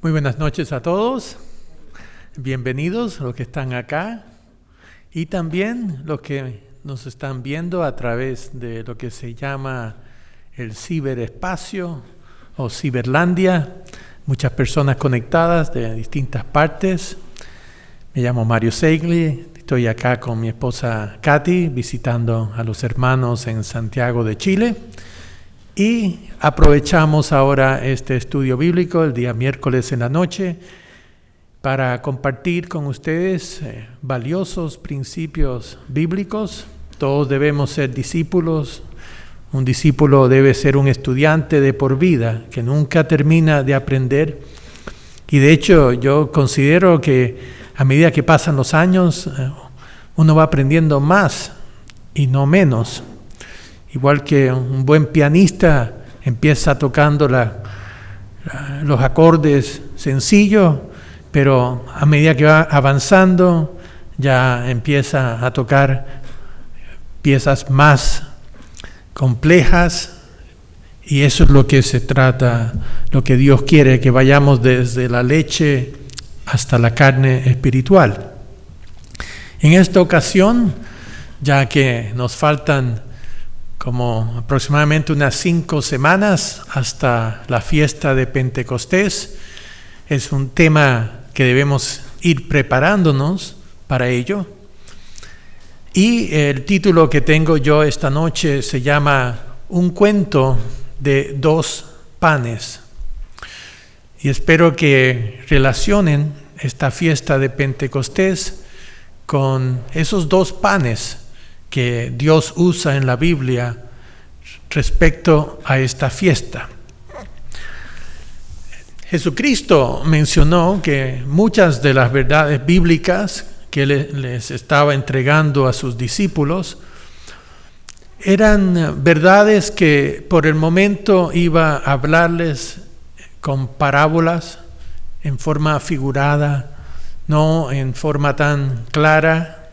Muy buenas noches a todos, bienvenidos los que están acá y también los que nos están viendo a través de lo que se llama el ciberespacio o Ciberlandia, muchas personas conectadas de distintas partes. Me llamo Mario Segli, estoy acá con mi esposa Katy visitando a los hermanos en Santiago de Chile. Y aprovechamos ahora este estudio bíblico el día miércoles en la noche para compartir con ustedes valiosos principios bíblicos. Todos debemos ser discípulos. Un discípulo debe ser un estudiante de por vida que nunca termina de aprender. Y de hecho yo considero que a medida que pasan los años uno va aprendiendo más y no menos. Igual que un buen pianista empieza tocando los acordes sencillos, pero a medida que va avanzando ya empieza a tocar piezas más complejas, y eso es lo que se trata, lo que Dios quiere, que vayamos desde la leche hasta la carne espiritual. En esta ocasión, ya que nos faltan como aproximadamente unas 5 semanas hasta la fiesta de Pentecostés, es un tema que debemos ir preparándonos para ello. Y el título que tengo yo esta noche se llama Un cuento de 2 panes. Y espero que relacionen esta fiesta de Pentecostés con esos 2 panes que Dios usa en la Biblia respecto a esta fiesta. Jesucristo mencionó que muchas de las verdades bíblicas que les estaba entregando a sus discípulos eran verdades que por el momento iba a hablarles con parábolas en forma figurada, no en forma tan clara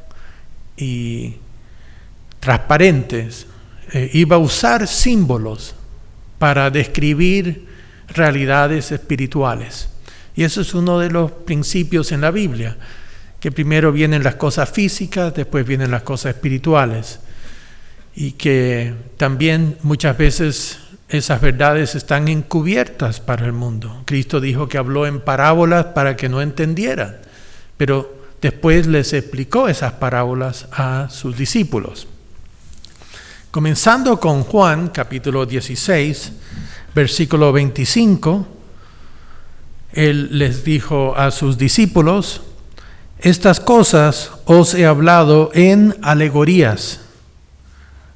y transparentes. Iba a usar símbolos para describir realidades espirituales. Y eso es uno de los principios en la Biblia, que primero vienen las cosas físicas, después vienen las cosas espirituales. Y que también muchas veces esas verdades están encubiertas para el mundo. Cristo dijo que habló en parábolas para que no entendieran, pero después les explicó esas parábolas a sus discípulos. Comenzando con Juan, capítulo 16, versículo 25, Él les dijo a sus discípulos: estas cosas os he hablado en alegorías.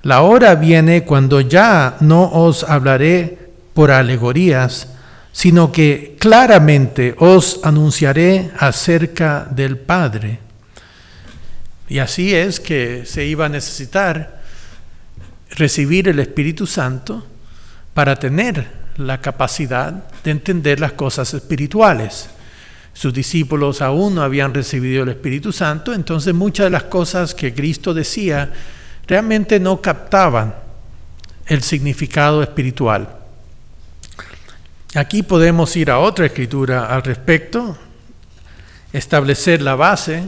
La hora viene cuando ya no os hablaré por alegorías, sino que claramente os anunciaré acerca del Padre. Y así es que se iba a necesitar recibir el Espíritu Santo para tener la capacidad de entender las cosas espirituales. Sus discípulos aún no habían recibido el Espíritu Santo, entonces muchas de las cosas que Cristo decía realmente no captaban el significado espiritual. Aquí podemos ir a otra escritura al respecto, establecer la base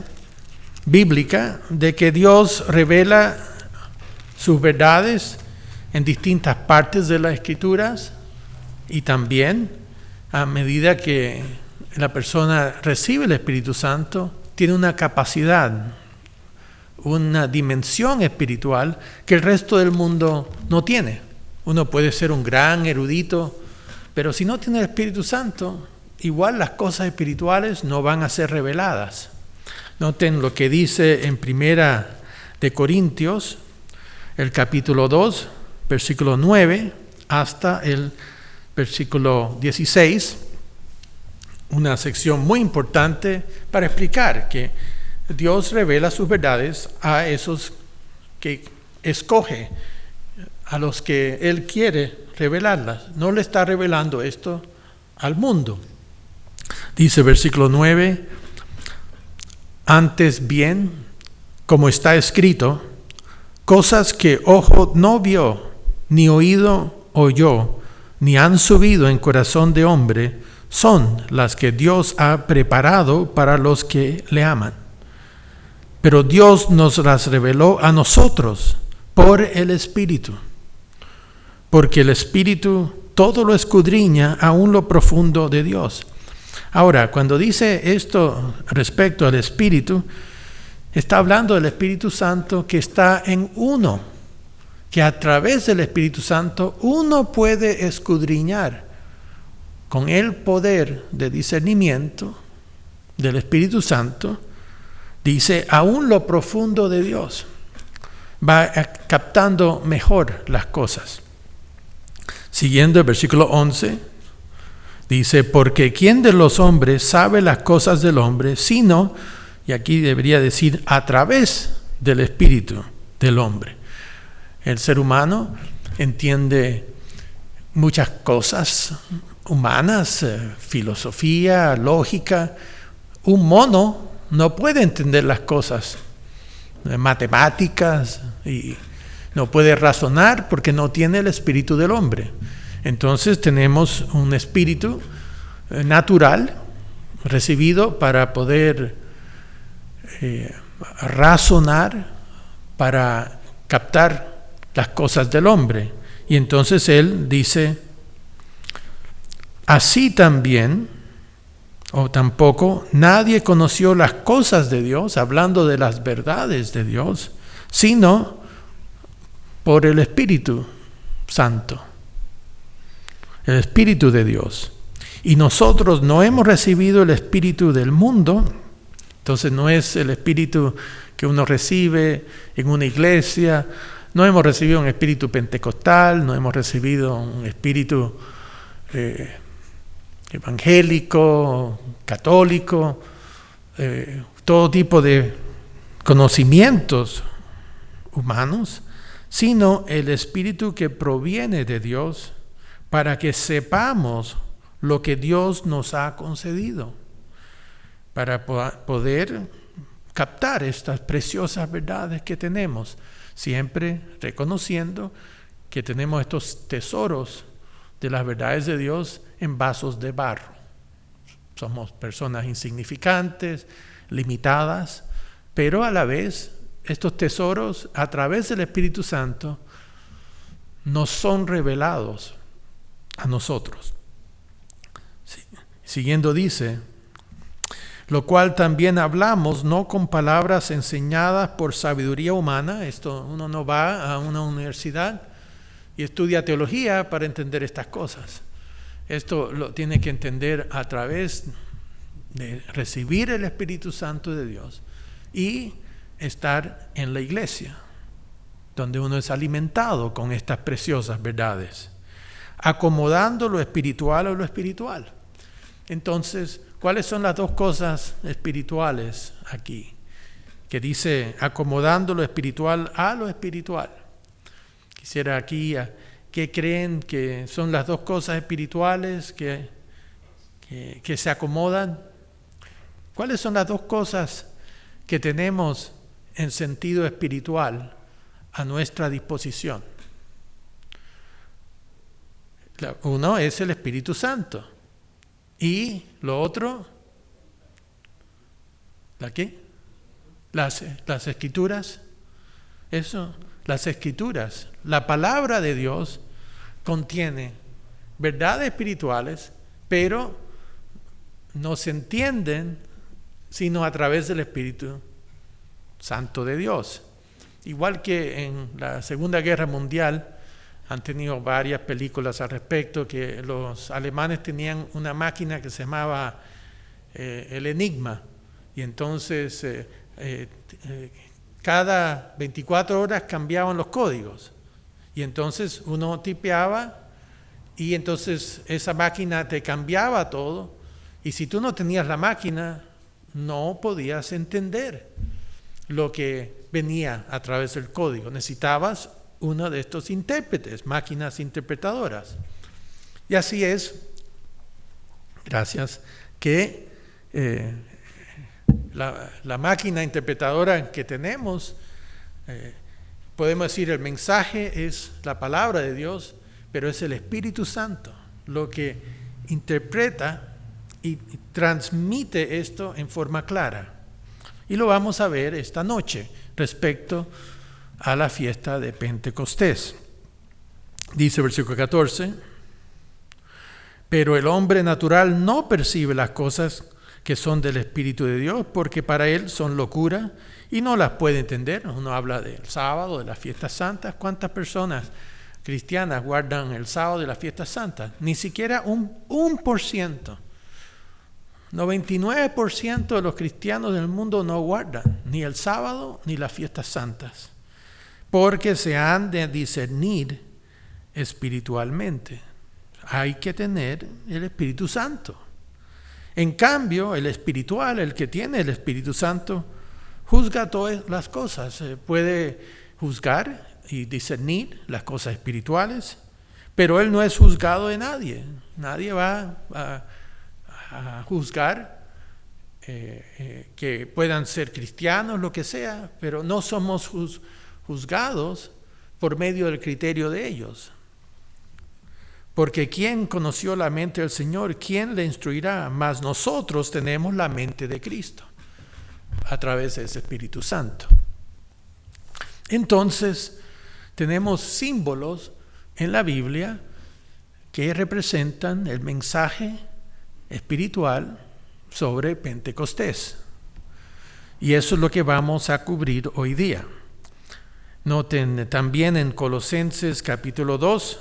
bíblica de que Dios revela sus verdades en distintas partes de las Escrituras, y también a medida que la persona recibe el Espíritu Santo, tiene una capacidad, una dimensión espiritual que el resto del mundo no tiene. Uno puede ser un gran erudito, pero si no tiene el Espíritu Santo, igual las cosas espirituales no van a ser reveladas. Noten lo que dice en 1 de Corintios, el capítulo 2, versículo 9 hasta el versículo 16, una sección muy importante para explicar que Dios revela sus verdades a esos que escoge, a los que Él quiere revelarlas. No le está revelando esto al mundo. Dice versículo 9, antes bien, como está escrito, cosas que ojo no vio, ni oído oyó, ni han subido en corazón de hombre, son las que Dios ha preparado para los que le aman. Pero Dios nos las reveló a nosotros por el Espíritu, porque el Espíritu todo lo escudriña aún lo profundo de Dios. Ahora, cuando dice esto respecto al Espíritu, está hablando del Espíritu Santo que está en uno, que a través del Espíritu Santo uno puede escudriñar con el poder de discernimiento del Espíritu Santo, dice, aún lo profundo de Dios. Va captando mejor las cosas. Siguiendo el versículo 11, dice, porque ¿quién de los hombres sabe las cosas del hombre, sino, y aquí debería decir, a través del Espíritu del hombre? El ser humano entiende muchas cosas humanas, filosofía, lógica. Un mono no puede entender las cosas, matemáticas, y no puede razonar porque no tiene el espíritu del hombre. Entonces tenemos un espíritu natural recibido para poder razonar, para captar las cosas del hombre. Y entonces él dice, así también, o tampoco, nadie conoció las cosas de Dios, hablando de las verdades de Dios, sino por el Espíritu Santo, el Espíritu de Dios. Y nosotros no hemos recibido el Espíritu del mundo, entonces no es el Espíritu que uno recibe en una iglesia, no hemos recibido un espíritu pentecostal, no hemos recibido un espíritu evangélico, católico, todo tipo de conocimientos humanos, sino el espíritu que proviene de Dios para que sepamos lo que Dios nos ha concedido, para poder captar estas preciosas verdades que tenemos, siempre reconociendo que tenemos estos tesoros de las verdades de Dios en vasos de barro. Somos personas insignificantes, limitadas, pero a la vez estos tesoros a través del Espíritu Santo nos son revelados a nosotros. Siguiendo dice, lo cual también hablamos no con palabras enseñadas por sabiduría humana. Esto, uno no va a una universidad y estudia teología para entender estas cosas. Esto lo tiene que entender a través de recibir el Espíritu Santo de Dios y estar en la iglesia, donde uno es alimentado con estas preciosas verdades, acomodando lo espiritual a lo espiritual. Entonces, ¿cuáles son las dos cosas espirituales aquí? Que dice, acomodando lo espiritual a lo espiritual. Quisiera aquí, ¿qué creen que son las dos cosas espirituales que se acomodan? ¿Cuáles son las dos cosas que tenemos en sentido espiritual a nuestra disposición? Uno es el Espíritu Santo. Y lo otro, ¿la qué? Las Escrituras. Eso, las Escrituras. La palabra de Dios contiene verdades espirituales, pero no se entienden sino a través del Espíritu Santo de Dios. Igual que en la Segunda Guerra Mundial, han tenido varias películas al respecto, que los alemanes tenían una máquina que se llamaba el Enigma, y entonces cada 24 horas cambiaban los códigos, y entonces uno tipeaba, y entonces esa máquina te cambiaba todo, y si tú no tenías la máquina, no podías entender lo que venía a través del código. Necesitabas uno de estos intérpretes, máquinas interpretadoras. Y así es, gracias, que la máquina interpretadora que tenemos, podemos decir el mensaje es la palabra de Dios, pero es el Espíritu Santo lo que interpreta y transmite esto en forma clara. Y lo vamos a ver esta noche respecto a la fiesta de Pentecostés. Dice versículo 14, pero el hombre natural no percibe las cosas que son del Espíritu de Dios, porque para él son locura y no las puede entender. Uno habla del sábado, de las fiestas santas. ¿Cuántas personas cristianas guardan el sábado de las fiestas santas? Ni siquiera un 1%. 99% de los cristianos del mundo no guardan ni el sábado ni las fiestas santas, porque se han de discernir espiritualmente. Hay que tener el Espíritu Santo. En cambio, el espiritual, el que tiene el Espíritu Santo, juzga todas las cosas. Puede juzgar y discernir las cosas espirituales, pero él no es juzgado de nadie. Nadie va a juzgar que puedan ser cristianos, lo que sea, pero no somos juzgados por medio del criterio de ellos. Porque ¿quién conoció la mente del Señor? ¿Quién le instruirá? Mas nosotros tenemos la mente de Cristo a través de ese Espíritu Santo. Entonces, tenemos símbolos en la Biblia que representan el mensaje espiritual sobre Pentecostés. Y eso es lo que vamos a cubrir hoy día. Noten también en Colosenses capítulo 2,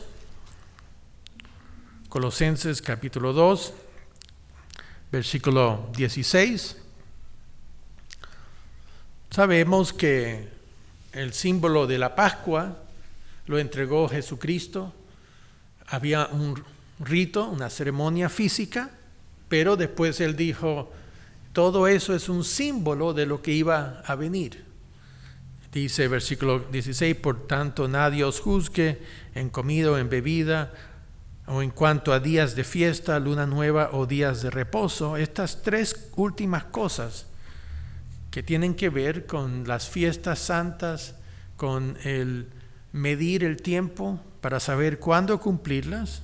versículo 16. Sabemos que el símbolo de la Pascua lo entregó Jesucristo. Había un rito, una ceremonia física, pero después él dijo, todo eso es un símbolo de lo que iba a venir. Dice versículo 16, por tanto nadie os juzgue en comida o en bebida, o en cuanto a días de fiesta, luna nueva o días de reposo. Estas tres últimas cosas que tienen que ver con las fiestas santas, con el medir el tiempo para saber cuándo cumplirlas,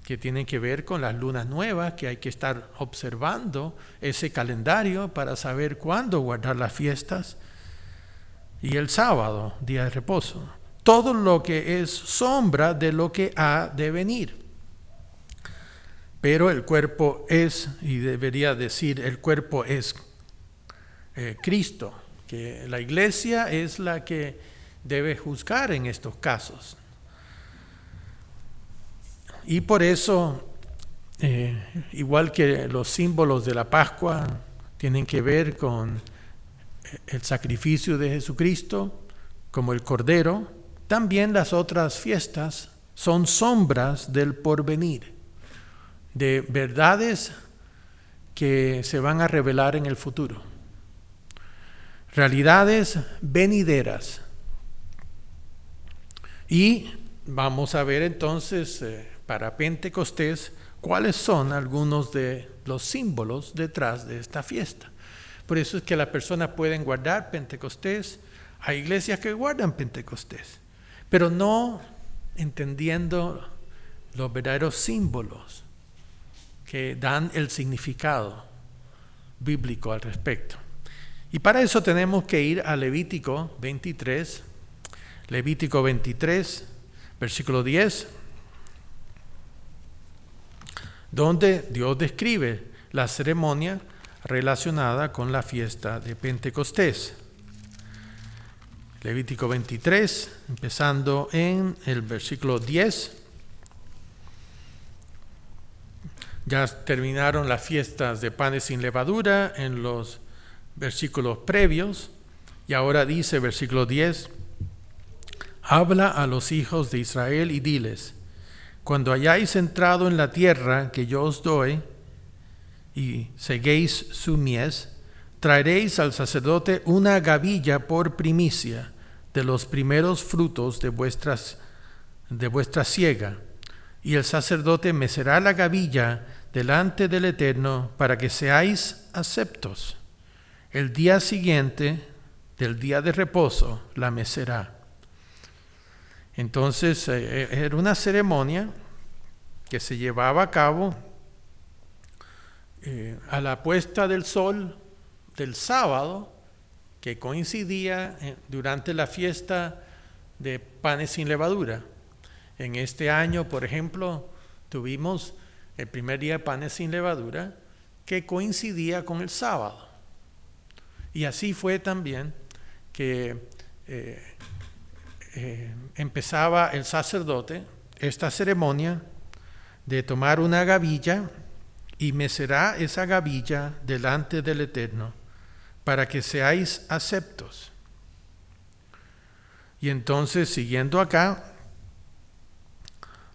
que tienen que ver con las lunas nuevas, que hay que estar observando ese calendario para saber cuándo guardar las fiestas, y el sábado, día de reposo. Todo lo que es sombra de lo que ha de venir. Pero el cuerpo es, y debería decir, el cuerpo es Cristo, que la iglesia es la que debe juzgar en estos casos. Y por eso, igual que los símbolos de la Pascua tienen que ver con el sacrificio de Jesucristo, como el Cordero, también las otras fiestas son sombras del porvenir, de verdades que se van a revelar en el futuro, realidades venideras. Y vamos a ver entonces para Pentecostés cuáles son algunos de los símbolos detrás de esta fiesta. Por eso es que las personas pueden guardar Pentecostés. Hay iglesias que guardan Pentecostés, pero no entendiendo los verdaderos símbolos que dan el significado bíblico al respecto. Y para eso tenemos que ir a Levítico 23, versículo 10, donde Dios describe la ceremonia relacionada con la fiesta de Pentecostés. Levítico 23, empezando en el versículo 10. Ya terminaron las fiestas de panes sin levadura en los versículos previos, y ahora dice versículo 10, habla a los hijos de Israel y diles, cuando hayáis entrado en la tierra que yo os doy, y seguéis su mies, traeréis al sacerdote una gavilla por primicia de los primeros frutos de vuestra siega, y el sacerdote mecerá la gavilla delante del Eterno para que seáis aceptos. El día siguiente del día de reposo la mecerá. Entonces era una ceremonia que se llevaba a cabo a la puesta del sol del sábado, que coincidía durante la fiesta de panes sin levadura. En este año, por ejemplo, tuvimos el primer día de panes sin levadura que coincidía con el sábado. Y así fue también que empezaba el sacerdote esta ceremonia de tomar una gavilla y mecerá esa gavilla delante del Eterno para que seáis aceptos. Y entonces, siguiendo acá,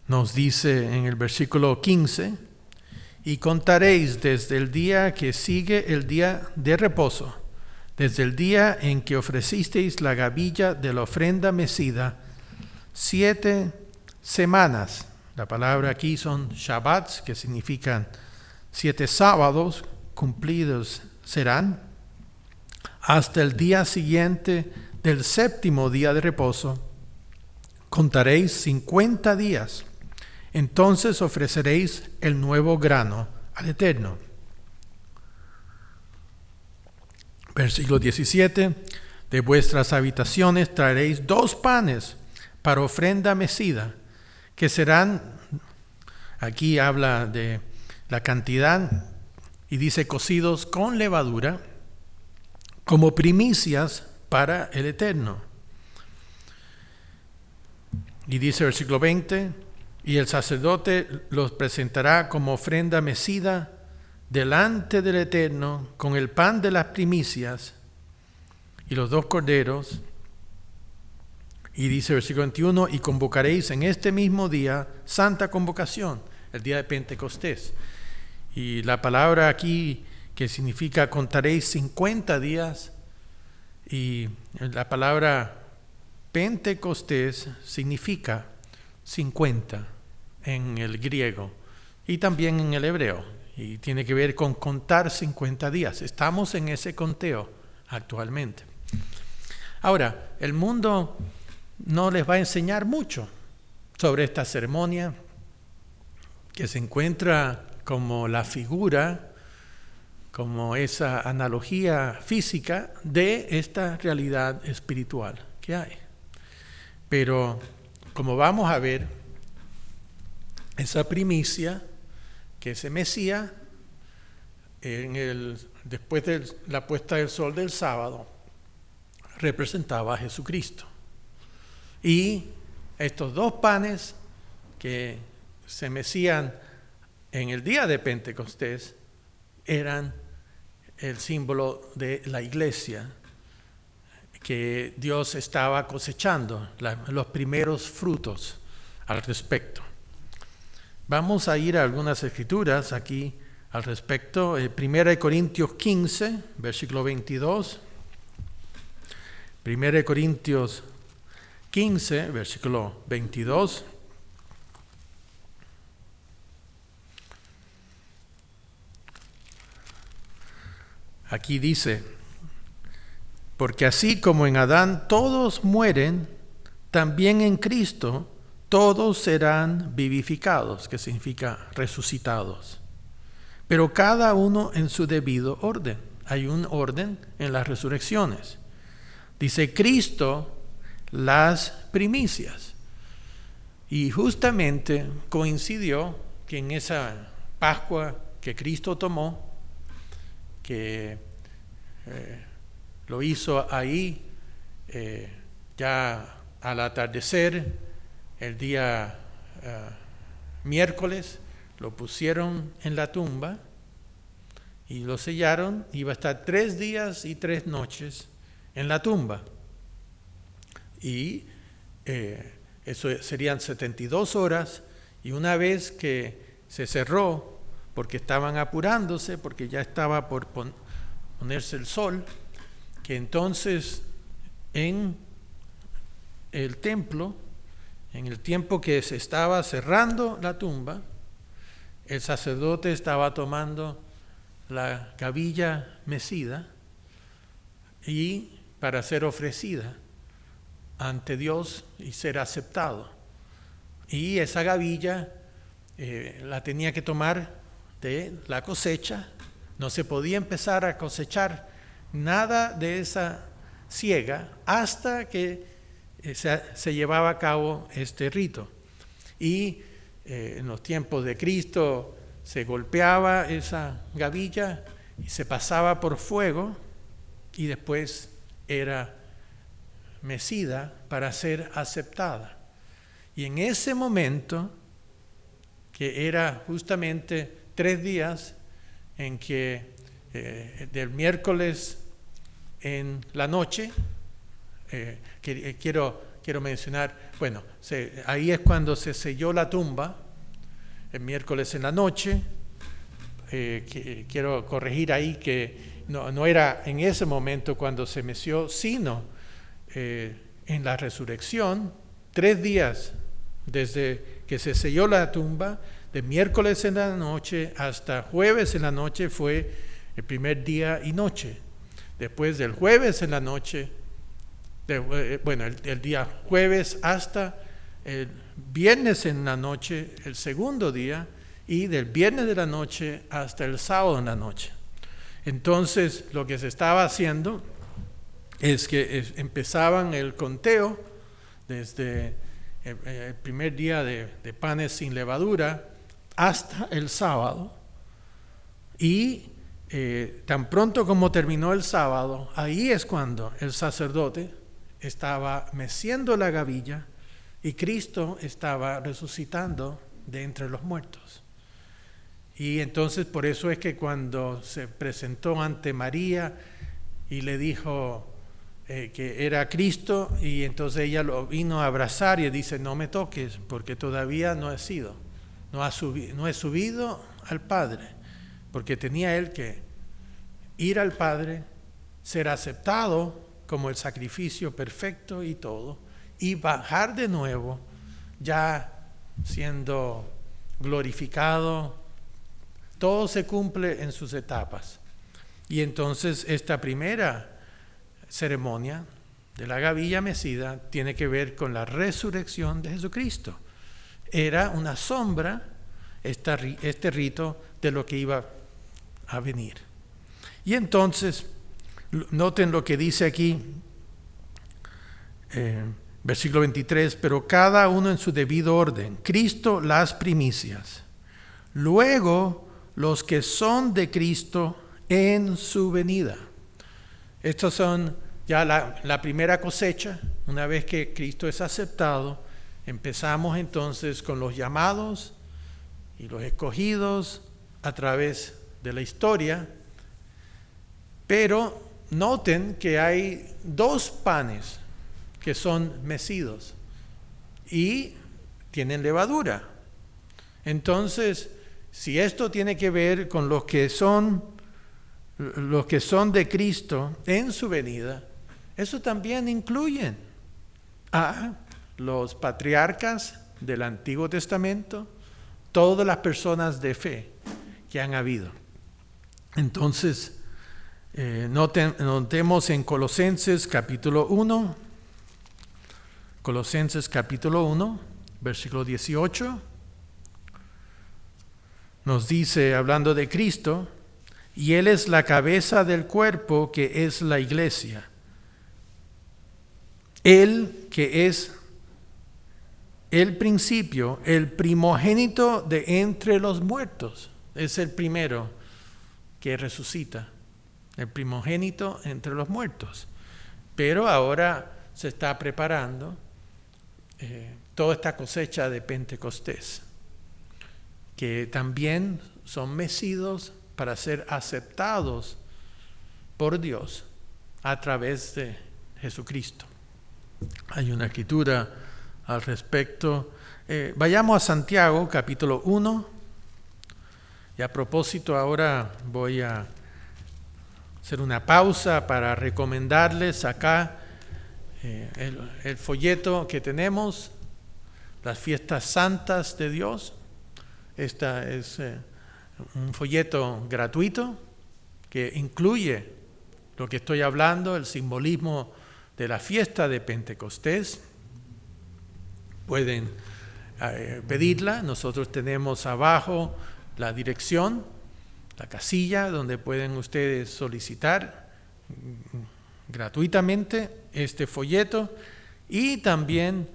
nos dice en el versículo 15, y contaréis desde el día que sigue el día de reposo, desde el día en que ofrecisteis la gavilla de la ofrenda mecida, 7 semanas. La palabra aquí son Shabbats, que significan 7 sábados cumplidos serán, hasta el día siguiente del 7º día de reposo. Contaréis 50 días. Entonces ofreceréis el nuevo grano al Eterno. Versículo 17. De vuestras habitaciones traeréis 2 panes para ofrenda mecida, que serán, aquí habla de la cantidad, y dice cocidos con levadura, como primicias para el Eterno. Y dice el versículo 20, y el sacerdote los presentará como ofrenda mecida delante del Eterno con el pan de las primicias y los 2 corderos. Y dice el versículo 21, y convocaréis en este mismo día santa convocación, el día de Pentecostés. Y la palabra aquí que significa contaréis 50 días, y la palabra Pentecostés significa 50 en el griego y también en el hebreo, y tiene que ver con contar 50 días. Estamos en ese conteo actualmente. Ahora, el mundo no les va a enseñar mucho sobre esta ceremonia, que se encuentra como la figura, como esa analogía física de esta realidad espiritual que hay. Pero como vamos a ver, esa primicia que se mecía después de la puesta del sol del sábado representaba a Jesucristo. Y estos 2 panes que se mecían en el día de Pentecostés eran el símbolo de la iglesia, que Dios estaba cosechando los primeros frutos al respecto. Vamos a ir a algunas escrituras aquí al respecto. 1 Corintios 15, versículo 22. 1 Corintios 15, versículo 22. Aquí dice, porque así como en Adán todos mueren, también en Cristo todos serán vivificados, que significa resucitados. Pero cada uno en su debido orden. Hay un orden en las resurrecciones. Dice Cristo, las primicias. Y justamente coincidió que en esa Pascua que Cristo tomó, que lo hizo ahí ya al atardecer, el día miércoles, lo pusieron en la tumba y lo sellaron. Iba a estar 3 días y 3 noches en la tumba. Y eso serían 72 horas, y una vez que se cerró, porque estaban apurándose, porque ya estaba por ponerse el sol, que entonces en el templo, en el tiempo que se estaba cerrando la tumba, el sacerdote estaba tomando la gavilla mecida y para ser ofrecida ante Dios y ser aceptado. Y esa gavilla la tenía que tomar de la cosecha No se podía empezar a cosechar nada de esa siega hasta que se llevaba a cabo este rito. Y en los tiempos de Cristo se golpeaba esa gavilla y se pasaba por fuego y después era mecida para ser aceptada. Y en ese momento, que era justamente 3 días en que del miércoles en la noche, quiero mencionar, bueno, ahí es cuando se selló la tumba, el miércoles en la noche. Quiero corregir ahí que no era en ese momento cuando se meció, sino en la resurrección, 3 días desde que se selló la tumba, de miércoles en la noche hasta jueves en la noche fue el primer día y noche. Después del jueves en la noche, el día jueves hasta el viernes en la noche, el segundo día, y del viernes de la noche hasta el sábado en la noche. Entonces, lo que se estaba haciendo es que empezaban el conteo desde el primer día de panes sin levadura hasta el sábado, y tan pronto como terminó el sábado, ahí es cuando el sacerdote estaba meciendo la gavilla y Cristo estaba resucitando de entre los muertos. Y entonces por eso es que cuando se presentó ante María y le dijo que era Cristo, y entonces ella lo vino a abrazar y dice: no me toques, porque todavía no he subido al Padre, porque tenía él que ir al Padre, ser aceptado como el sacrificio perfecto y todo, y bajar de nuevo ya siendo glorificado. Todo se cumple en sus etapas. Y entonces esta primera ceremonia de la gavilla mecida tiene que ver con la resurrección de Jesucristo. Era una sombra, este rito, de lo que iba a venir. Y entonces, noten lo que dice aquí, versículo 23, pero cada uno en su debido orden. Cristo las primicias. Luego los que son de Cristo en su venida. Estos son ya la primera cosecha. Una vez que Cristo es aceptado, empezamos entonces con los llamados y los escogidos a través de la historia. Pero noten que hay 2 panes que son mecidos y tienen levadura. Entonces, si esto tiene que ver con los que son de Cristo en su venida, eso también incluye a los patriarcas del Antiguo Testamento, todas las personas de fe que han habido. Entonces, notemos en Colosenses capítulo 1, versículo 18, nos dice, hablando de Cristo: y Él es la cabeza del cuerpo, que es la iglesia. Él que es el principio, el primogénito de entre los muertos. Es el primero que resucita, el primogénito entre los muertos. Pero ahora se está preparando toda esta cosecha de Pentecostés, que también son mecidos para ser aceptados por Dios a través de Jesucristo. Hay una escritura al respecto. Vayamos a Santiago, capítulo 1. Y a propósito, ahora voy a hacer una pausa para recomendarles acá el folleto que tenemos, las fiestas santas de Dios. Esta es un folleto gratuito que incluye lo que estoy hablando, el simbolismo de la fiesta de Pentecostés. Pueden pedirla. Nosotros tenemos abajo la dirección. la casilla donde pueden ustedes solicitar gratuitamente este folleto, y también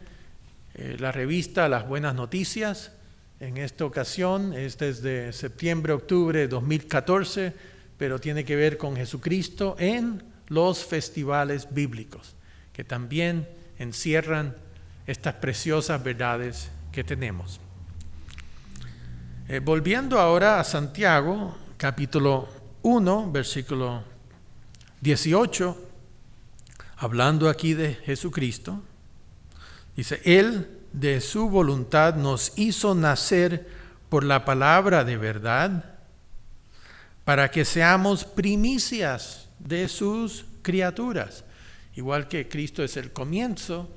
la revista Las Buenas Noticias. En esta ocasión, este es de septiembre-octubre de 2014, pero tiene que ver con Jesucristo en los festivales bíblicos, que también encierran estas preciosas verdades que tenemos. Volviendo ahora a Santiago, capítulo 1, versículo 18, hablando aquí de Jesucristo, dice: Él de su voluntad nos hizo nacer por la palabra de verdad, para que seamos primicias de sus criaturas. Igual que Cristo es el comienzo,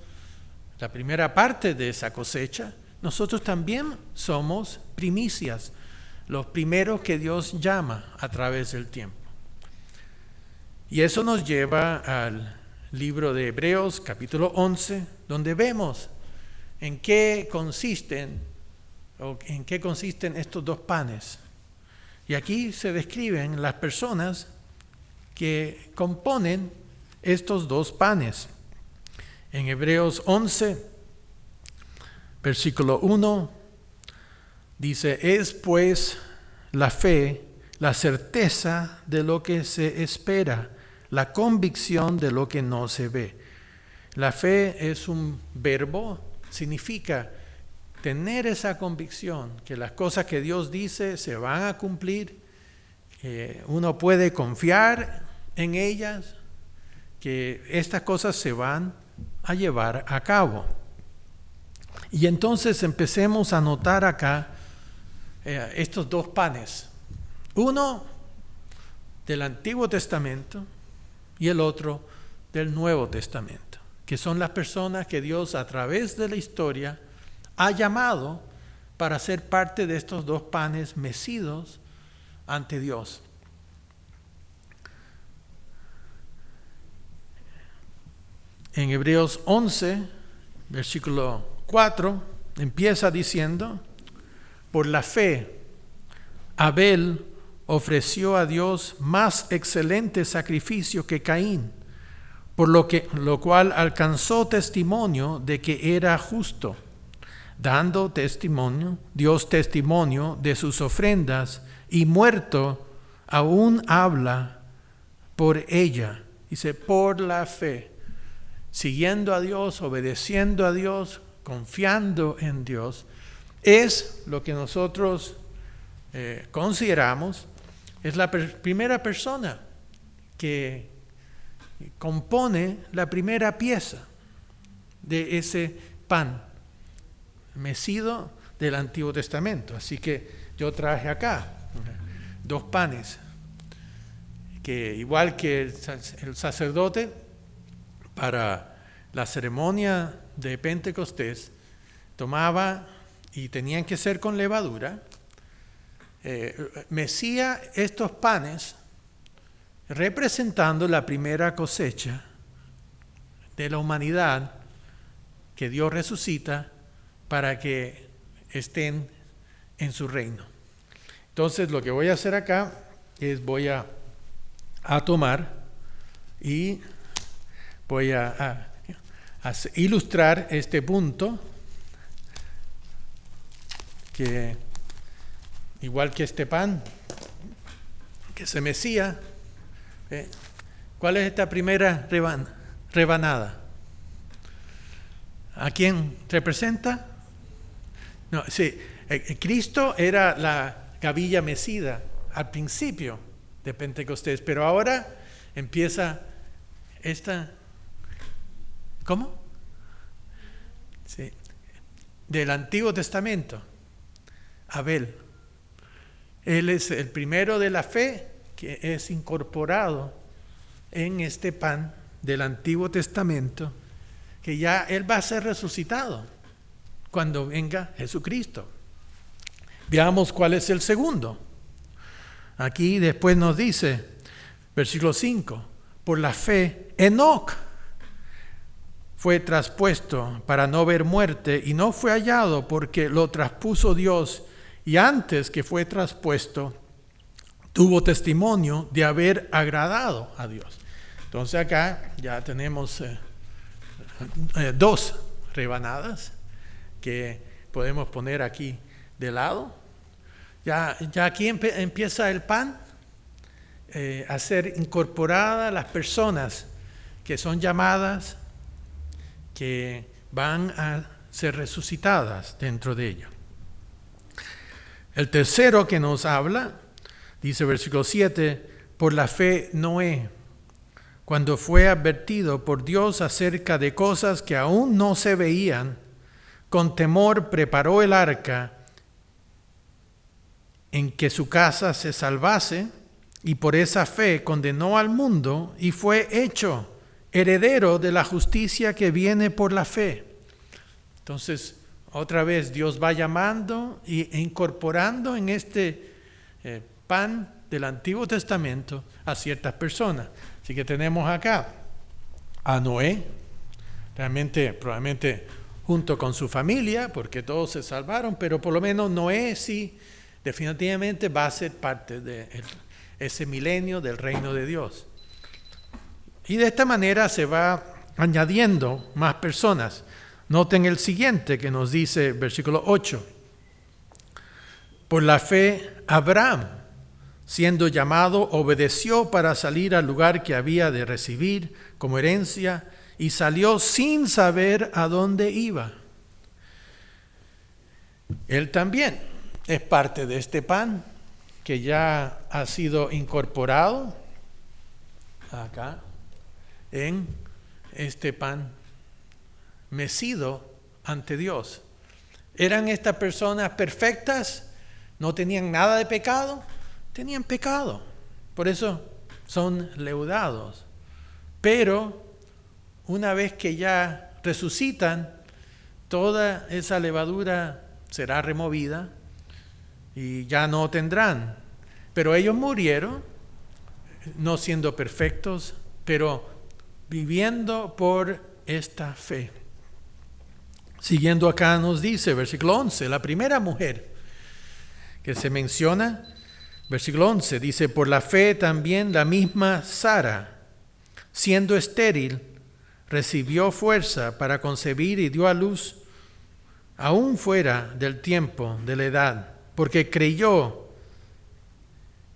la primera parte de esa cosecha, nosotros también somos primicias, los primeros que Dios llama a través del tiempo. Y eso nos lleva al libro de Hebreos, capítulo 11, donde vemos en qué consisten estos dos panes. Y aquí se describen las personas que componen estos dos panes. En Hebreos 11, versículo 1, dice: es pues la fe, la certeza de lo que se espera, la convicción de lo que no se ve. La fe es un verbo, significa tener esa convicción que las cosas que Dios dice se van a cumplir, que uno puede confiar en ellas, que estas cosas se van a llevar a cabo. Y entonces empecemos a notar acá estos dos panes, uno del Antiguo Testamento y el otro del Nuevo Testamento, que son las personas que Dios a través de la historia ha llamado para ser parte de estos dos panes mecidos ante Dios. En Hebreos 11, versículo 4, empieza diciendo: por la fe, Abel ofreció a Dios más excelente sacrificio que Caín, por lo cual alcanzó testimonio de que era justo, dando testimonio, Dios testimonio de sus ofrendas, y muerto aún habla por ella. Dice, por la fe, siguiendo a Dios, obedeciendo a Dios, confiando en Dios, es lo que nosotros consideramos es la primera persona que compone la primera pieza de ese pan mecido del Antiguo Testamento. Así que yo traje acá dos panes que, igual que el sacerdote para la ceremonia de Pentecostés tomaba, y tenían que ser con levadura, mecía estos panes representando la primera cosecha de la humanidad que Dios resucita para que estén en su reino. Entonces lo que voy a hacer acá es voy a tomar y voy a ilustrar este punto que, igual que este pan que se mecía, ¿cuál es esta primera rebanada? ¿A quién representa? No, sí, Cristo era la gavilla mecida al principio de Pentecostés, pero ahora empieza esta, ¿cómo? Sí, del Antiguo Testamento, Abel. Él es el primero de la fe que es incorporado en este pan del Antiguo Testamento, que ya él va a ser resucitado cuando venga Jesucristo. Veamos cuál es el segundo. Aquí después nos dice, versículo 5, por la fe, Enoc fue traspuesto para no ver muerte y no fue hallado porque lo traspuso Dios, y antes que fue traspuesto, tuvo testimonio de haber agradado a Dios. Entonces acá ya tenemos 2 rebanadas que podemos poner aquí de lado. Ya aquí empieza el pan a ser incorporada las personas que son llamadas, que van a ser resucitadas dentro de ella. El tercero que nos habla, dice versículo 7, por la fe Noé, cuando fue advertido por Dios acerca de cosas que aún no se veían, con temor preparó el arca en que su casa se salvase, y por esa fe condenó al mundo y fue hecho heredero de la justicia que viene por la fe. Entonces, otra vez Dios va llamando e incorporando en este pan del Antiguo Testamento a ciertas personas. Así que tenemos acá a Noé, probablemente junto con su familia, porque todos se salvaron, pero por lo menos Noé sí, definitivamente va a ser parte de ese milenio del reino de Dios. Y de esta manera se va añadiendo más personas. Noten el siguiente que nos dice versículo 8. Por la fe, Abraham, siendo llamado, obedeció para salir al lugar que había de recibir como herencia y salió sin saber a dónde iba. Él también es parte de este pan que ya ha sido incorporado acá en este pan mecido ante Dios. ¿Eran estas personas perfectas? ¿No tenían nada de pecado? Tenían pecado. Por eso son leudados. Pero una vez que ya resucitan, toda esa levadura será removida y ya no tendrán. Pero ellos murieron, no siendo perfectos, pero viviendo por esta fe. Siguiendo acá nos dice, versículo 11, la primera mujer que se menciona, versículo 11, dice, por la fe también la misma Sara, siendo estéril, recibió fuerza para concebir y dio a luz, aún fuera del tiempo de la edad, porque creyó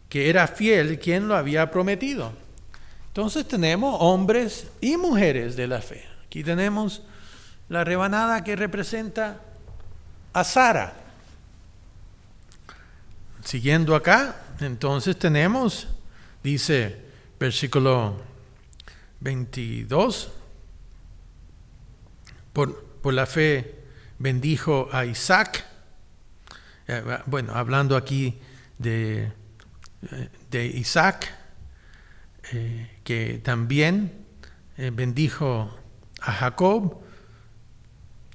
que era fiel quien lo había prometido. Entonces tenemos hombres y mujeres de la fe. Aquí tenemos la rebanada que representa a Sara. Siguiendo acá, entonces tenemos, dice versículo 22, por la fe bendijo a Isaac. Bueno, hablando aquí de Isaac, que también bendijo a Jacob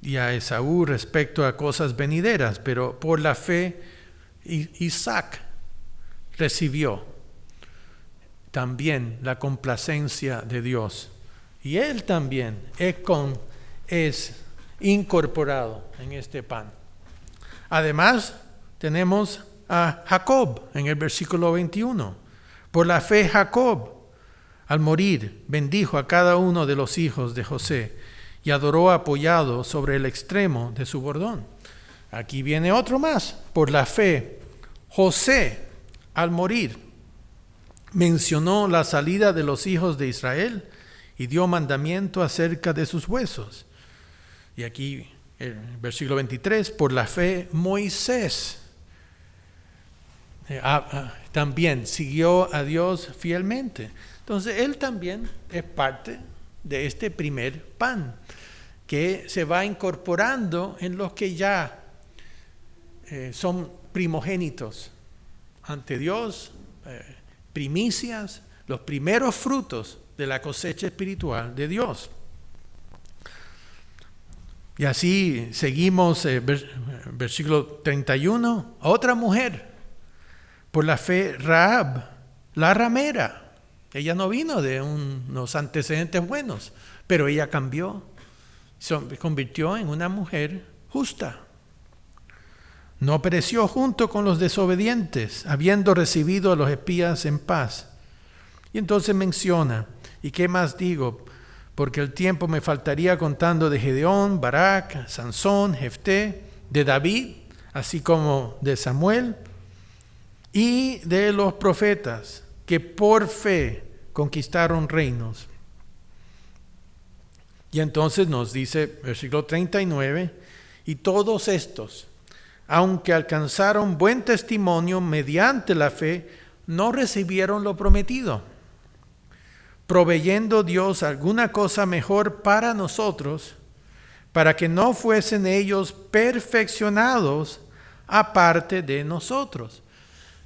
y a Esaú respecto a cosas venideras, pero por la fe Isaac recibió también la complacencia de Dios, y él también es incorporado en este pan. Además, tenemos a Jacob en el versículo 21. Por la fe Jacob, al morir, bendijo a cada uno de los hijos de José y adoró apoyado sobre el extremo de su bordón. Aquí viene otro más. Por la fe, José, al morir, mencionó la salida de los hijos de Israel y dio mandamiento acerca de sus huesos. Y aquí, el versículo 23, por la fe, Moisés también siguió a Dios fielmente. Entonces, él también es parte de este primer pan que se va incorporando en los que ya son primogénitos ante Dios, primicias, los primeros frutos de la cosecha espiritual de Dios. Y así seguimos, versículo 31, otra mujer, por la fe Rahab, la ramera. Ella no vino de unos antecedentes buenos, pero ella cambió, se convirtió en una mujer justa. no pereció junto con los desobedientes, habiendo recibido a los espías en paz. Y entonces menciona, ¿y qué más digo? Porque el tiempo me faltaría contando de Gedeón, Barak, Sansón, Jefté, de David, así como de Samuel, y de los profetas que por fe conquistaron reinos. Y entonces nos dice, versículo 39, y todos estos, aunque alcanzaron buen testimonio mediante la fe, no recibieron lo prometido, proveyendo Dios alguna cosa mejor para nosotros, para que no fuesen ellos perfeccionados aparte de nosotros.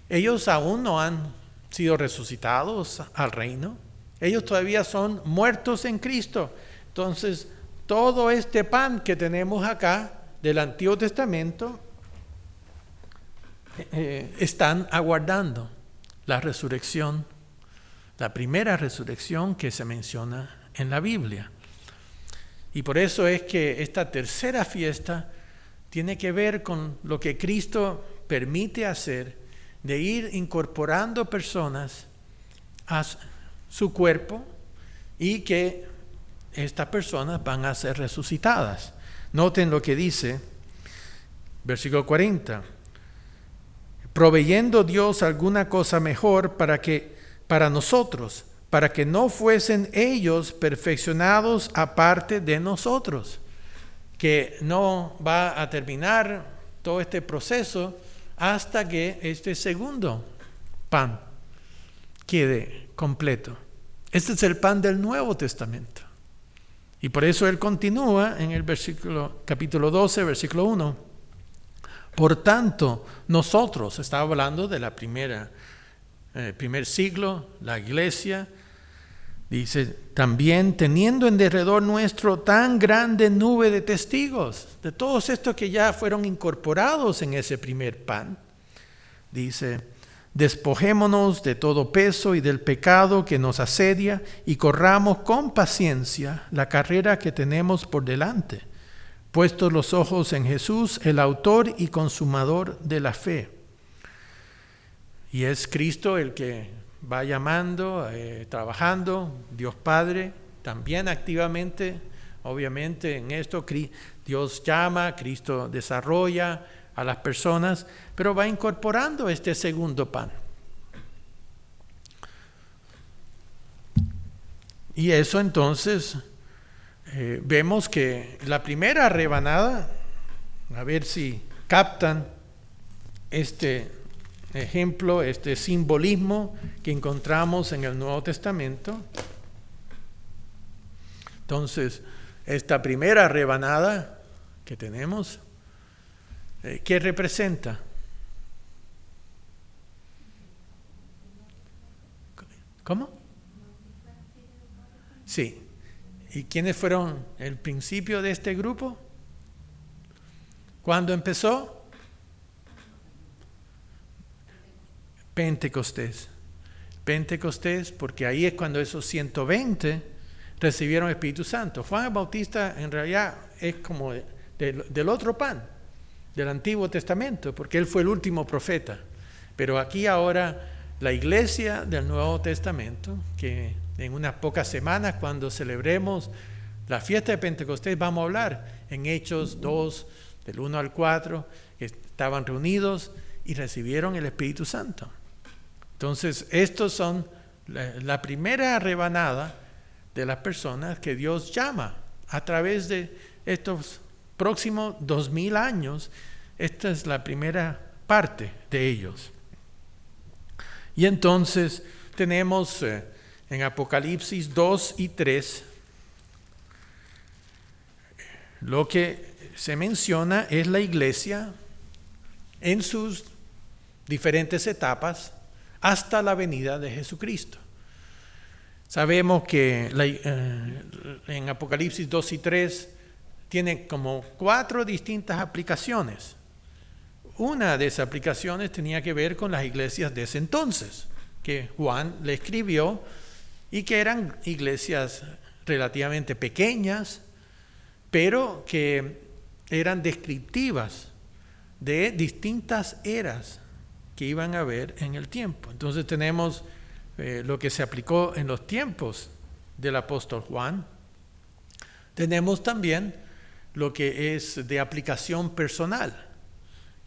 Ellos aún no han sido resucitados al reino. Ellos todavía son muertos en Cristo. Entonces, todo este pan que tenemos acá del Antiguo Testamento están aguardando la resurrección, la primera resurrección que se menciona en la Biblia. Y por eso es que esta tercera fiesta tiene que ver con lo que Cristo permite hacer, de ir incorporando personas a su cuerpo y que estas personas van a ser resucitadas. Noten lo que dice, versículo 40. Proveyendo Dios alguna cosa mejor para nosotros, para que no fuesen ellos perfeccionados aparte de nosotros, que no va a terminar todo este proceso hasta que este segundo pan quede completo. Este es el pan del Nuevo Testamento. Y por eso él continúa en el capítulo 12, versículo 1. Por tanto, nosotros, estaba hablando de la primer siglo, la iglesia, dice, también teniendo en derredor nuestro tan grande nube de testigos, de todos estos que ya fueron incorporados en ese primer pan, dice, despojémonos de todo peso y del pecado que nos asedia y corramos con paciencia la carrera que tenemos por delante, puestos los ojos en Jesús, el autor y consumador de la fe. Y es Cristo el que va llamando, trabajando, Dios Padre, también activamente, obviamente en esto Dios llama, Cristo desarrolla a las personas, pero va incorporando este segundo pan. Y eso entonces vemos que la primera rebanada, a ver si captan este ejemplo, este simbolismo que encontramos en el Nuevo Testamento. Entonces, esta primera rebanada que tenemos, ¿qué representa? ¿Cómo? Sí. ¿Y quiénes fueron el principio de este grupo? ¿Cuándo empezó? Pentecostés. Pentecostés, porque ahí es cuando esos 120 recibieron el Espíritu Santo. Juan el Bautista en realidad es como del otro pan, del Antiguo Testamento, porque él fue el último profeta. Pero aquí ahora la iglesia del Nuevo Testamento, que en unas pocas semanas, cuando celebremos la fiesta de Pentecostés, vamos a hablar en Hechos 2, del 1 al 4, que estaban reunidos y recibieron el Espíritu Santo. Entonces, estos son la primera rebanada de las personas que Dios llama a través de estos próximos 2000 años. Esta es la primera parte de ellos. Y entonces tenemos en Apocalipsis 2 y 3, lo que se menciona es la iglesia en sus diferentes etapas hasta la venida de Jesucristo. Sabemos que en Apocalipsis 2 y 3 tiene como 4 distintas aplicaciones. Una de esas aplicaciones tenía que ver con las iglesias de ese entonces, que Juan le escribió y que eran iglesias relativamente pequeñas, pero que eran descriptivas de distintas eras que iban a haber en el tiempo. Entonces tenemos lo que se aplicó en los tiempos del apóstol Juan. Tenemos también lo que es de aplicación personal,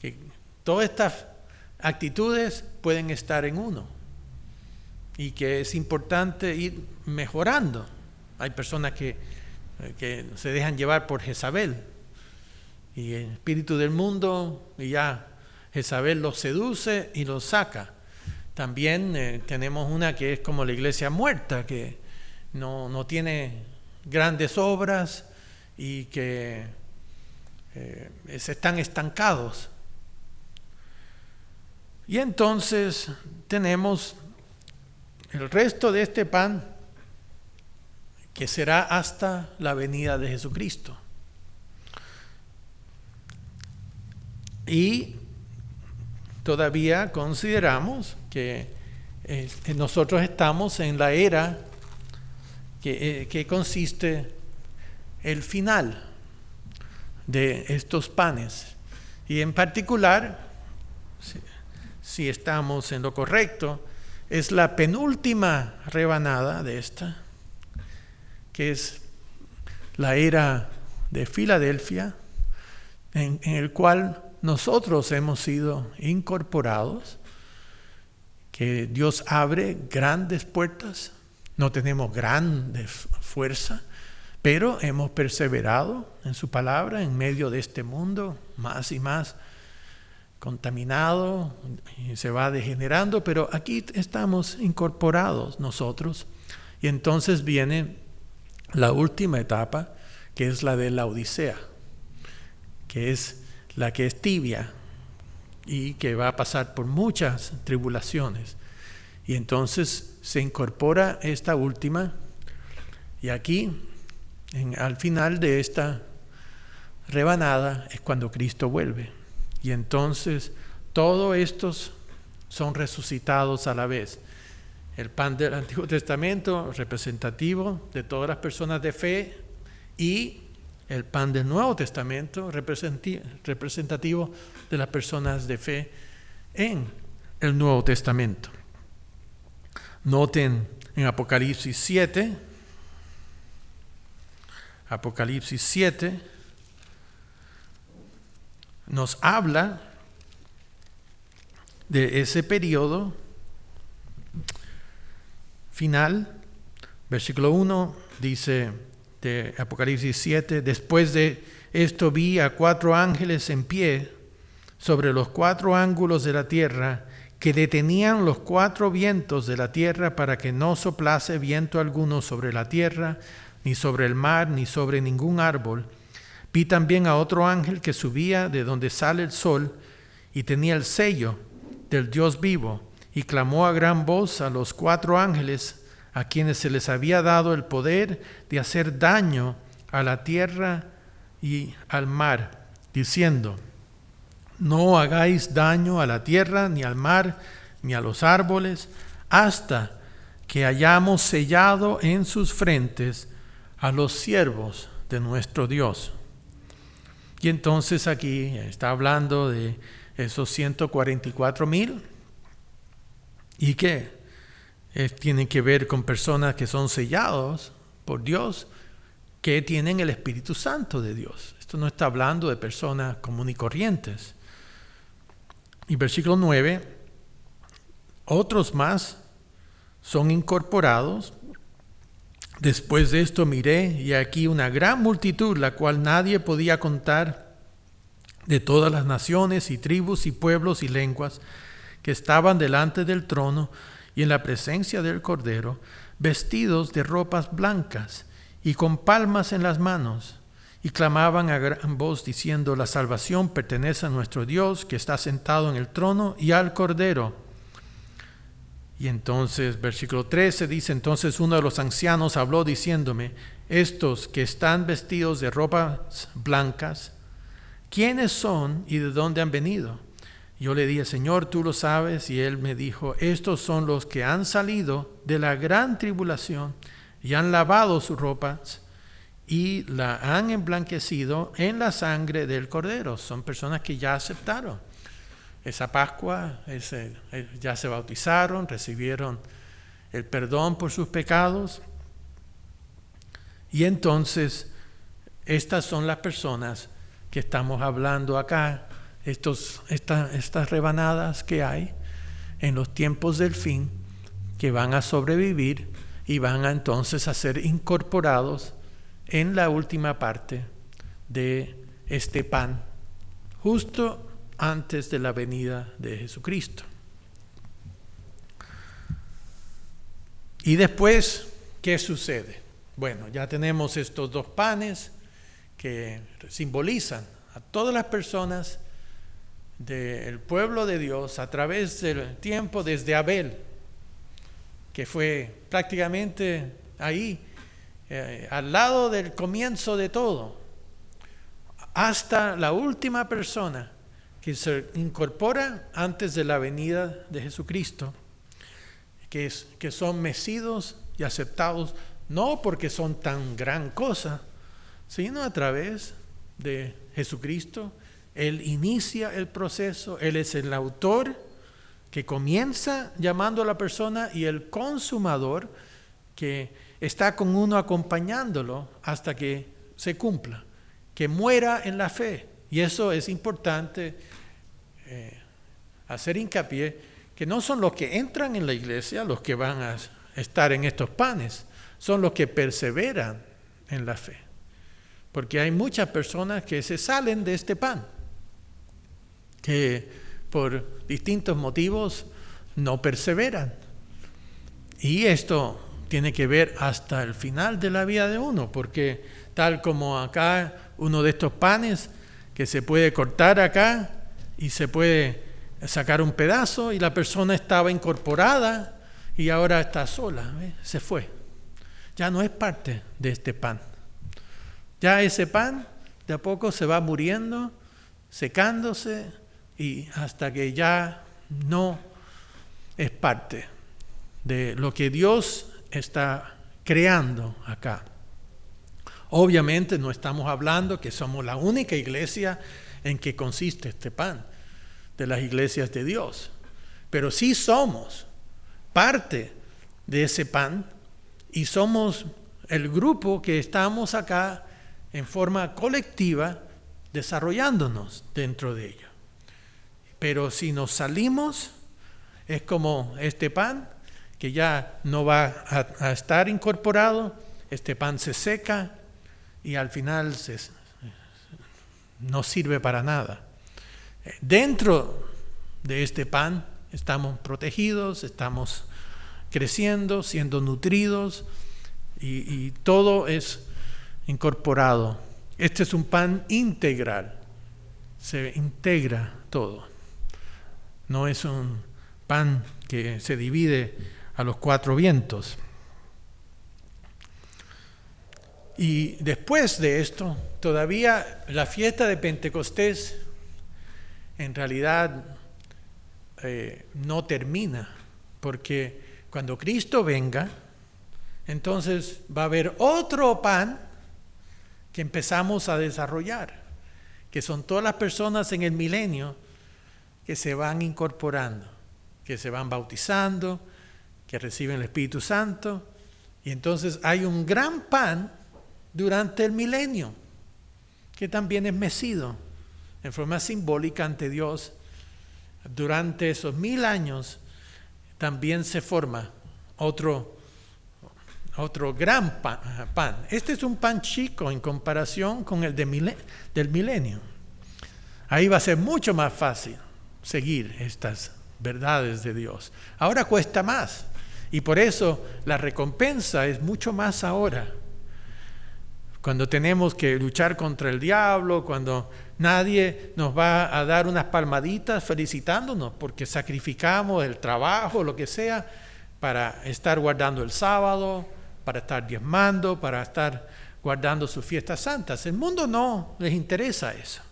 que todas estas actitudes pueden estar en uno y que es importante ir mejorando. Hay personas que se dejan llevar por Jezabel y el espíritu del mundo, y ya Jezabel los seduce y los saca. También tenemos una que es como la iglesia muerta, que no tiene grandes obras y que están estancados. Y entonces tenemos el resto de este pan que será hasta la venida de Jesucristo. Y todavía consideramos que nosotros estamos en la era que consiste el final de estos panes. Y en particular, si estamos en lo correcto, es la penúltima rebanada de esta, que es la era de Filadelfia, en el cual nosotros hemos sido incorporados, que Dios abre grandes puertas. No tenemos grande fuerza, pero hemos perseverado en su palabra en medio de este mundo más y más contaminado, y se va degenerando, pero aquí estamos incorporados nosotros. Y entonces viene la última etapa, que es la de la Odisea, que es la que es tibia y que va a pasar por muchas tribulaciones. Y entonces se incorpora esta última, y aquí, al final de esta rebanada, es cuando Cristo vuelve. Y entonces todos estos son resucitados a la vez. El pan del Antiguo Testamento, representativo de todas las personas de fe, y el pan del Nuevo Testamento, representativo de las personas de fe en el Nuevo Testamento. Noten en Apocalipsis 7, nos habla de ese periodo final. Versículo 1 dice de Apocalipsis 7: después de esto vi a 4 ángeles en pie sobre los 4 ángulos de la tierra, que detenían los 4 vientos de la tierra para que no soplase viento alguno sobre la tierra, ni sobre el mar, ni sobre ningún árbol. Vi también a otro ángel que subía de donde sale el sol y tenía el sello del Dios vivo, y clamó a gran voz a los 4 ángeles a quienes se les había dado el poder de hacer daño a la tierra y al mar, diciendo: no hagáis daño a la tierra, ni al mar, ni a los árboles, hasta que hayamos sellado en sus frentes a los siervos de nuestro Dios. Y entonces aquí está hablando de esos 144,000, y que tienen que ver con personas que son sellados por Dios, que tienen el Espíritu Santo de Dios. Esto no está hablando de personas comunes y corrientes. Y versículo 9: otros más son incorporados. Después de esto miré, y aquí una gran multitud, la cual nadie podía contar, de todas las naciones y tribus y pueblos y lenguas, que estaban delante del trono y en la presencia del Cordero, vestidos de ropas blancas y con palmas en las manos, y clamaban a gran voz diciendo: la salvación pertenece a nuestro Dios, que está sentado en el trono, y al Cordero. Y entonces, versículo 13 dice: entonces uno de los ancianos habló diciéndome: estos que están vestidos de ropas blancas, ¿quiénes son y de dónde han venido? Yo le dije: Señor, tú lo sabes. Y él me dijo: estos son los que han salido de la gran tribulación y han lavado sus ropas y la han emblanquecido en la sangre del Cordero. Son personas que ya aceptaron esa Pascua, ya se bautizaron, recibieron el perdón por sus pecados. Y entonces, estas son las personas que estamos hablando acá, estas rebanadas que hay en los tiempos del fin, que van a sobrevivir y van a entonces a ser incorporados en la última parte de este pan, justo antes de la venida de Jesucristo. Y después, ¿qué sucede? Bueno, ya tenemos estos dos panes que simbolizan a todas las personas del pueblo de Dios a través del tiempo, desde Abel, que fue prácticamente ahí, al lado del comienzo de todo, hasta la última persona que se incorpora antes de la venida de Jesucristo, que son mecidos y aceptados, no porque son tan gran cosa, sino a través de Jesucristo. Él inicia el proceso, Él es el autor que comienza llamando a la persona y el consumador que está con uno acompañándolo hasta que se cumpla, que muera en la fe. Y eso es importante hacer hincapié, que no son los que entran en la iglesia los que van a estar en estos panes, son los que perseveran en la fe. Porque hay muchas personas que se salen de este pan, que por distintos motivos no perseveran. Y esto tiene que ver hasta el final de la vida de uno, porque tal como acá, uno de estos panes que se puede cortar acá y se puede sacar un pedazo y la persona estaba incorporada y ahora está sola, se fue. Ya no es parte de este pan. Ya ese pan de a poco se va muriendo, secándose, y hasta que ya no es parte de lo que Dios está creando acá. Obviamente no estamos hablando que somos la única iglesia en que consiste este pan, de las iglesias de Dios, pero sí somos parte de ese pan y somos el grupo que estamos acá en forma colectiva desarrollándonos dentro de ello. Pero si nos salimos, es como este pan que ya no va a estar incorporado, este pan se seca y al final no sirve para nada. Dentro de este pan estamos protegidos, estamos creciendo, siendo nutridos y todo es incorporado. Este es un pan integral, se integra todo. No es un pan que se divide a los cuatro vientos. Y después de esto, todavía la fiesta de Pentecostés en realidad no termina, porque cuando Cristo venga, entonces va a haber otro pan que empezamos a desarrollar, que son todas las personas en el milenio que se van incorporando, que se van bautizando, que reciben el Espíritu Santo, y entonces hay un gran pan durante el milenio, que también es mecido en forma simbólica ante Dios. Durante esos 1000 años también se forma otro gran pan. Este es un pan chico en comparación con el del milenio. Ahí va a ser mucho más fácil seguir estas verdades de Dios. Ahora cuesta más y por eso la recompensa es mucho más ahora. Cuando tenemos que luchar contra el diablo, cuando nadie nos va a dar unas palmaditas felicitándonos porque sacrificamos el trabajo, lo que sea, para estar guardando el sábado, para estar diezmando, para estar guardando sus fiestas santas. El mundo no les interesa eso.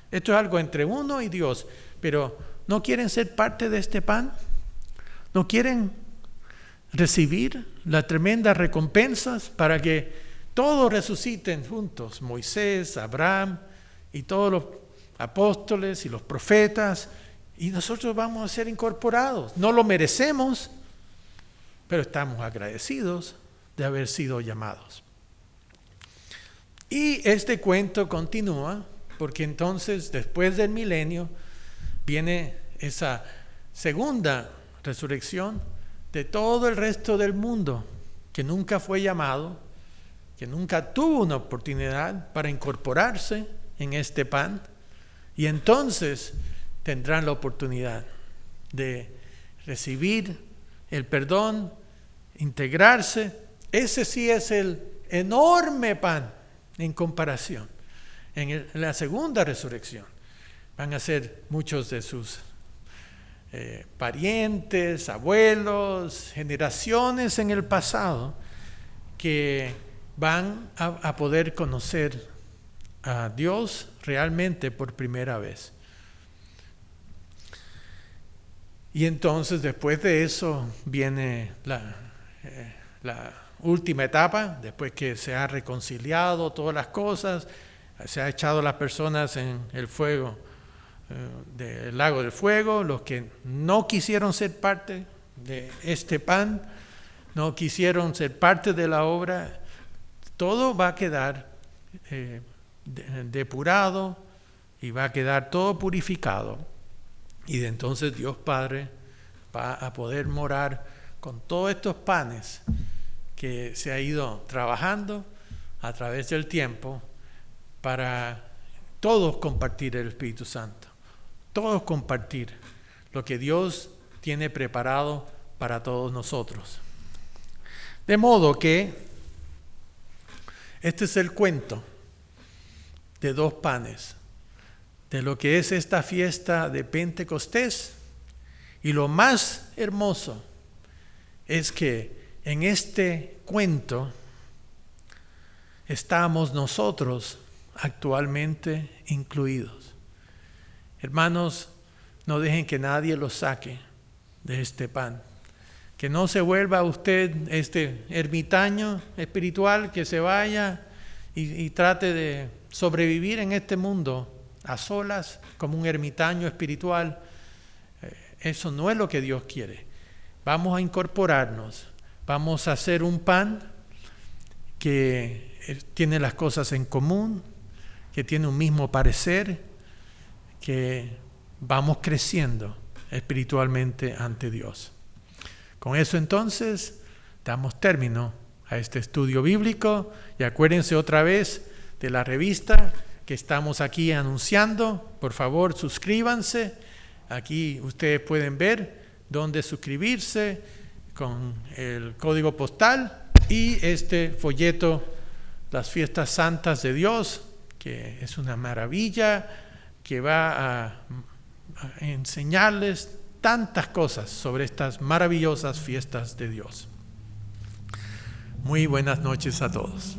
Esto es algo entre uno y Dios. Pero ¿no quieren ser parte de este pan? ¿No quieren recibir las tremendas recompensas para que todos resuciten juntos, Moisés, Abraham y todos los apóstoles y los profetas, y nosotros vamos a ser incorporados. No lo merecemos, pero estamos agradecidos de haber sido llamados. Y este cuento continúa, porque entonces después del milenio viene esa segunda resurrección de todo el resto del mundo que nunca fue llamado, que nunca tuvo una oportunidad para incorporarse en este pan, y entonces tendrán la oportunidad de recibir el perdón, integrarse. Ese sí es el enorme pan en comparación. En la segunda resurrección van a ser muchos de sus parientes, abuelos, generaciones en el pasado que van a poder conocer a Dios realmente por primera vez. Y entonces después de eso viene la última etapa, después que se ha reconciliado todas las cosas, se ha echado a las personas en el fuego, del lago del fuego, los que no quisieron ser parte de este pan, no quisieron ser parte de la obra, todo va a quedar depurado y va a quedar todo purificado. Y de entonces Dios Padre va a poder morar con todos estos panes que se ha ido trabajando a través del tiempo para todos compartir el Espíritu Santo, todos compartir lo que Dios tiene preparado para todos nosotros. De modo que este es el cuento de dos panes, de lo que es esta fiesta de Pentecostés. Y lo más hermoso es que en este cuento estamos nosotros actualmente incluidos. Hermanos, no dejen que nadie los saque de este pan. Que no se vuelva usted este ermitaño espiritual que se vaya y trate de sobrevivir en este mundo a solas como un ermitaño espiritual. Eso no es lo que Dios quiere. Vamos a incorporarnos, vamos a hacer un pan que tiene las cosas en común, que tiene un mismo parecer, que vamos creciendo espiritualmente ante Dios. Con eso entonces damos término a este estudio bíblico y acuérdense otra vez de la revista que estamos aquí anunciando. Por favor, suscríbanse. Aquí ustedes pueden ver dónde suscribirse con el código postal y este folleto, Las Fiestas Santas de Dios, que es una maravilla, que va a enseñarles tantas cosas sobre estas maravillosas fiestas de Dios. Muy buenas noches a todos.